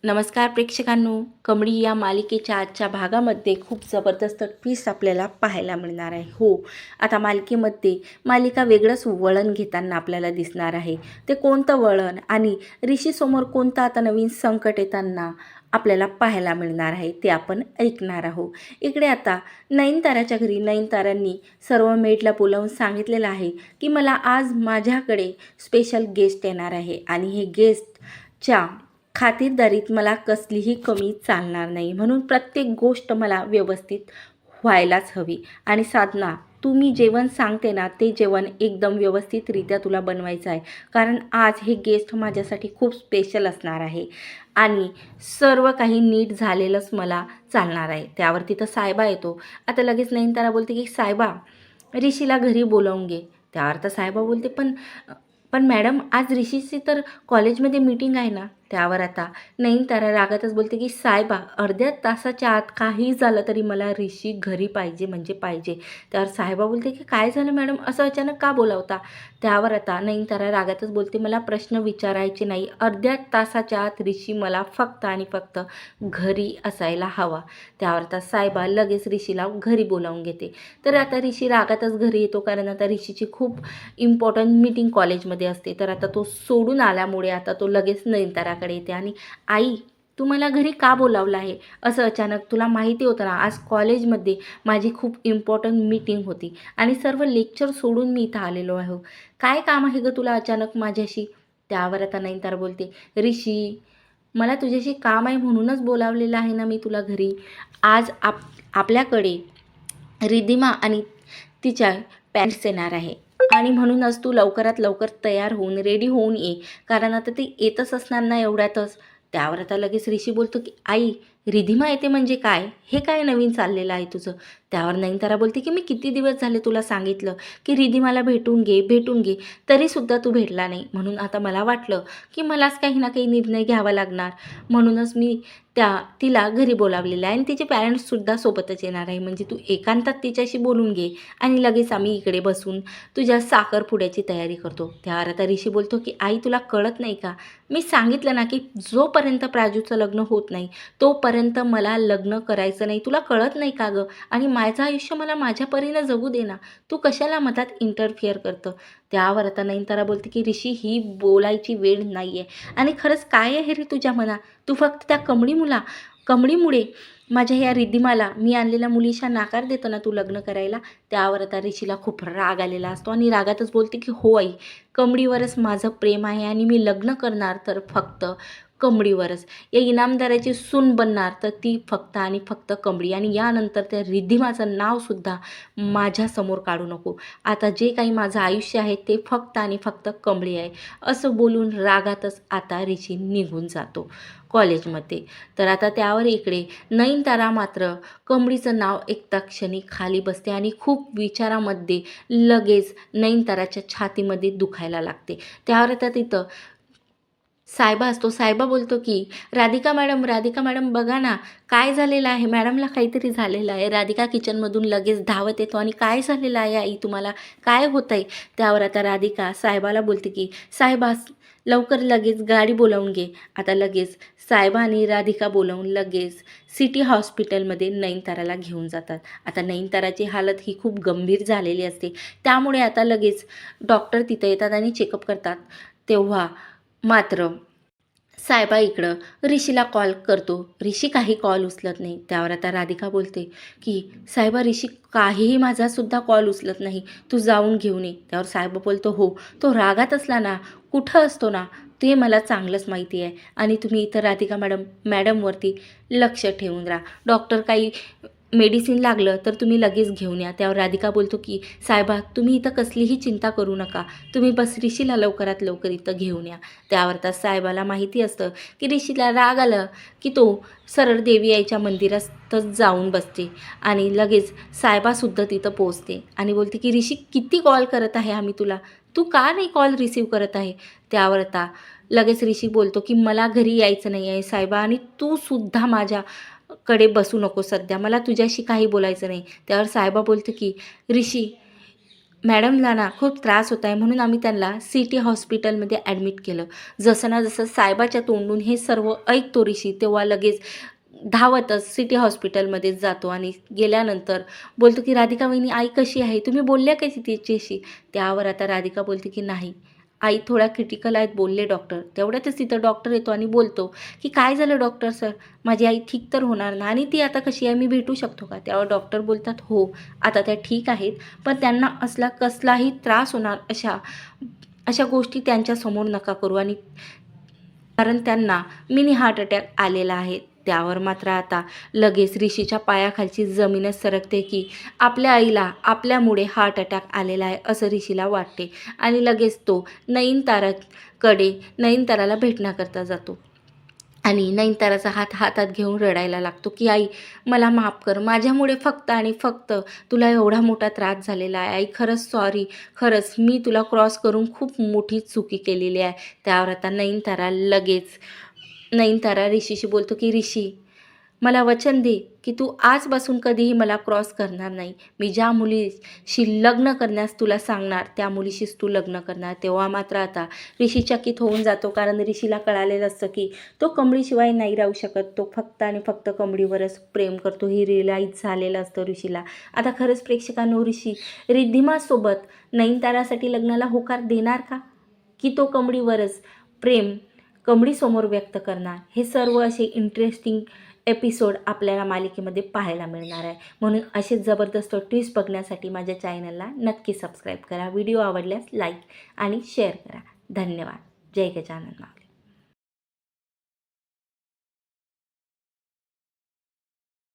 नमस्कार प्रेक्षकांनो, कमळी या मालिकेच्या आजच्या भागामध्ये खूप जबरदस्त ट्विस्ट आपल्याला पाहायला मिळणार आहे. आता मालिका वेगळंच वळण घेताना आपल्याला दिसणार आहे. ते कोणतं वळण आणि ऋषीसमोर कोणतं आता नवीन संकट येताना आपल्याला पाहायला मिळणार आहे ते आपण ऐकणार आहोत. इकडे आता नयनताराच्या घरी नयनतारांनी सर्व मेडला बोलावून सांगितलेलं आहे की मला आज माझ्याकडे स्पेशल गेस्ट येणार आहे आणि हे गेस्टच्या खातिरदारीत मला कसलीही कमी चालणार नाही, म्हणून प्रत्येक गोष्ट मला व्यवस्थित व्हायलाच हवी. आणि साधना, तू मी जेवण सांगते ना ते जेवण एकदम व्यवस्थितरित्या तुला बनवायचं आहे, कारण आज हे गेस्ट माझ्यासाठी खूप स्पेशल असणार आहे आणि सर्व काही नीट झालेलंच मला चालणार आहे. त्यावर तिथं सायबा येतो. आता लगेच नयनतारा बोलते की सायबा, ऋषीला घरी बोलावून घे. त्यावर तर सायबा बोलते पण पण मॅडम, आज ऋषीची तर कॉलेजमध्ये मीटिंग आहे ना. त्यावर आता नयनतारा रागातच बोलते की सायबा, अर्ध्या तासाच्या आत काही झालं तरी मला ऋषी घरी पाहिजे म्हणजे पाहिजे. त्यावर सायबा बोलते की काय झालं मॅडम, असं अचानक का बोलावता. त्यावर आता नयनतारा रागातच बोलते, मला प्रश्न विचारायचे नाही, अर्ध्या तासाच्या आत ऋषी मला फक्त आणि फक्त घरी असायला हवा. त्यावर आता सायबा लगेच ऋषीला घरी बोलावून घेते. तर आता ऋषी रागातच घरी येतो, कारण आता ऋषीची खूप इम्पॉर्टंट मीटिंग कॉलेजमध्ये असते. तर आता तो सोडून आल्यामुळे आता तो लगेच नयनताराकडे येते आणि आई, तू मला घरी का बोलावलं आहे असं अचानक, तुला माहिती होतं ना आज कॉलेजमध्ये माझी खूप इम्पॉर्टंट मीटिंग होती आणि सर्व लेक्चर सोडून मी इथं आलेलो आहे. काय काम आहे गं तुला अचानक माझ्याशी. त्यावर आता नयनतारा बोलते, ऋषी, मला तुझ्याशी काम आहे म्हणूनच बोलावलेलं आहे ना मी तुला घरी. आज आपल्याकडे रिधिमा आणि तिच्या पॅरेंट्स येणार आहे आणि म्हणूनच तू लवकरात लवकर तयार होऊन रेडी होऊन ये, कारण आता ती येतच असणार ना एवढ्यातच. त्यावर आता लगेच ऋषी बोलतो की आई, रिधिमा येते म्हणजे काय, हे काय नवीन चाललेलं आहे तुझं. त्यावर नयनतारा बोलते की मी किती दिवस झाले तुला सांगितलं की रिधिमाला भेटून घे, तरीसुद्धा तू भेटला नाही. म्हणून आता मला वाटलं की मलाच काही ना काही निर्णय घ्यावा लागणार, म्हणूनच मी तिला घरी बोलावलेलं आहे आणि तिचे पॅरेंट्ससुद्धा सोबतच येणार आहे. म्हणजे तू एकांतात तिच्याशी बोलून घे आणि लगेच आम्ही इकडे बसून तुझ्या साखरपुड्याची तयारी करतो. त्यावर आता ऋषी बोलतो की आई, तुला कळत नाही का, मी सांगितलं ना की जोपर्यंत प्राजूचं लग्न होत नाही तोपर्यंत मला लग्न करायचं नाही, तुला कळत नाही का गं. आणि माझं आयुष्य मला माझ्या परीनं जगू दे ना, तू कशाला मधात इंटरफिअर करतं. त्यावर आता नयनतारा बोलते की ऋषी, ही बोलायची वेळ नाही आहे आणि खरंच काय आहे रे तुझ्या मनात, तू फक्त त्या कमळीमुळे माझ्या ह्या रिधिमाला, मी आणलेल्या मुलीशा नाकार देतो ना तू लग्न करायला. त्यावर आता ऋषीला खूप राग आलेला असतो आणि रागातच बोलते की हो आई, कमळीवरच माझं प्रेम आहे आणि मी लग्न करणार तर फक्त कमळीवरच. या इनामदाराची सून बनणार तर ती फक्त आणि फक्त कमळी, आणि यानंतर त्या रिधिमाचं नावसुद्धा माझ्यासमोर काढू नको. आता जे काही माझं आयुष्य आहे ते फक्त आणि फक्त कमळी आहे. असं बोलून रागातच आता ऋषी निघून जातो कॉलेजमध्ये. तर आता त्यावर इकडे नयनतारा मात्र कमळीचं नाव ऐकता क्षणी खाली बसते आणि खूप विचारामध्ये लगेच नयनताराच्या छातीमध्ये दुखायला लागते. त्यावर आता तिथं सायबा असतो. सायबा बोलतो की राधिका मॅडम बघा ना, काय झालेलं आहे, मॅडमला काहीतरी झालेलं आहे. राधिका किचनमधून लगेच धावत येतो आणि काय झालेलं आहे आई, तुम्हाला काय होतं आहे. त्यावर आता राधिका साहेबाला बोलते की साहेबा, लवकर लगेच गाडी बोलावून घे. आता लगेच सायबा आणि राधिका बोलावून लगेच सिटी हॉस्पिटलमध्ये नयनताराला घेऊन जातात. आता नयनताराची हालत ही खूप गंभीर झालेली असते, त्यामुळे आता लगेच डॉक्टर तिथे येतात आणि चेकअप करतात. तेव्हा मात्र सायबा इकडं ऋषीला कॉल करतो. ऋषी काही कॉल उचलत नाही. त्यावर आता राधिका बोलते की सायबा, ऋषी काहीही माझासुद्धा कॉल उचलत नाही, तू जाऊन घेऊन ये. त्यावर सायबा बोलतो, हो, तो रागात असला ना, कुठं असतो ना, ते मला चांगलंच माहिती आहे आणि तुम्ही इथं राधिका मॅडमवरती लक्ष ठेवून राहा. डॉक्टर काही मेडिसिन लागलं तर तुम्ही लगेच घेऊन या. त्यावर राधिका बोलतो की सायबा, तुम्ही इथं कसलीही चिंता करू नका, तुम्ही बस ऋषीला लवकरात लवकर इथं घेऊन या. त्यावर त्या सायबाला माहिती असतं की ऋषीला राग आलं की तो सरळ देवी आईच्या मंदिरातच जाऊन बसते आणि लगेच सायबासुद्धा तिथं पोचते आणि बोलते की ऋषी, किती कॉल करत आहे आम्ही तुला, तू का नाही कॉल रिसीव करत आहे. त्यावर आता लगेच ऋषी बोलतो की मला घरी यायचं नाही आहे सायबा, आणि तू सुद्धा माझ्याकडे बसू नको सध्या, मला तुझ्याशी काही बोलायचं नाही. त्यावर सायबा बोलतो की ऋषी, मॅडमला ना खूप त्रास होत आहे म्हणून आम्ही त्यांना सिटी हॉस्पिटलमध्ये ॲडमिट केलं. जसं ना जसं साहेबाच्या तोंडून हे सर्व ऐकतो ऋषी तेव्हा लगेच धावतच सिटी हॉस्पिटलमध्येच जातो आणि गेल्यानंतर बोलतो की राधिका वहिनी आई कशी आहे, तुम्ही बोलल्या का तिच्याशी? त्यावर आता राधिका बोलते की नाही, आई थोड्या क्रिटिकल आहेत बोलले डॉक्टर. तेवढ्यातच तिथं डॉक्टर येतो आणि बोलतो की काय झालं डॉक्टर सर, माझी आई ठीक तर होणार ना आणि ती आता कशी आहे, मी भेटू शकतो का? त्यावर डॉक्टर बोलतात हो आता त्या ठीक आहेत, पण त्यांना असला कसलाही त्रास होणार अशा अशा गोष्टी त्यांच्यासमोर नका करू आणि कारण त्यांना मिनी हार्ट अटॅक आलेला आहे. त्यावर मात्र आता लगेच ऋषीच्या पायाखालची जमीनच सरकते की आपल्या आईला आपल्यामुळे हार्ट अटॅक आलेला आहे असं ऋषीला वाटते आणि लगेच तो नयनताराला भेटण्याकरता जातो आणि नयनताराचा हात हातात घेऊन रडायला लागतो की आई मला माफ कर, माझ्यामुळे फक्त आणि फक्त तुला एवढा मोठा त्रास झालेला आहे. आई खरंच सॉरी, खरंच मी तुला क्रॉस करून खूप मोठी चुकी केलेली आहे. त्यावर आता नयनतारा ऋषीशी बोलतो की ऋषी मला वचन दे की तू आजपासून कधीही मला क्रॉस करणार नाही. मी ज्या मुलीशी लग्न करण्यास तुला सांगणार त्या मुलीशीच तू लग्न करणार. तेव्हा मात्र आता ऋषी चकित होऊन जातो कारण ऋषीला कळालेलं असतं की तो कमळीशिवाय नाही राहू शकत. तो फक्त आणि फक्त कमळीवरच प्रेम करतो हे रिअलाईज झालेलं असतं ऋषीला. आता खरंच प्रेक्षकांनो ऋषी रिद्धिमासोबत नयनतारासाठी लग्नाला होकार देणार का, की तो कमळीवरच प्रेम कमळीसमोर व्यक्त करणार? हे सर्व असे इंटरेस्टिंग एपिसोड आपल्याला मालिकेमध्ये पाहायला मिळणार आहे. म्हणून असे जबरदस्त ट्विस्ट बघण्यासाठी माझ्या चॅनलला नक्की सबस्क्राईब करा. व्हिडिओ आवडल्यास लाईक आणि शेअर करा. धन्यवाद. जय गजानन.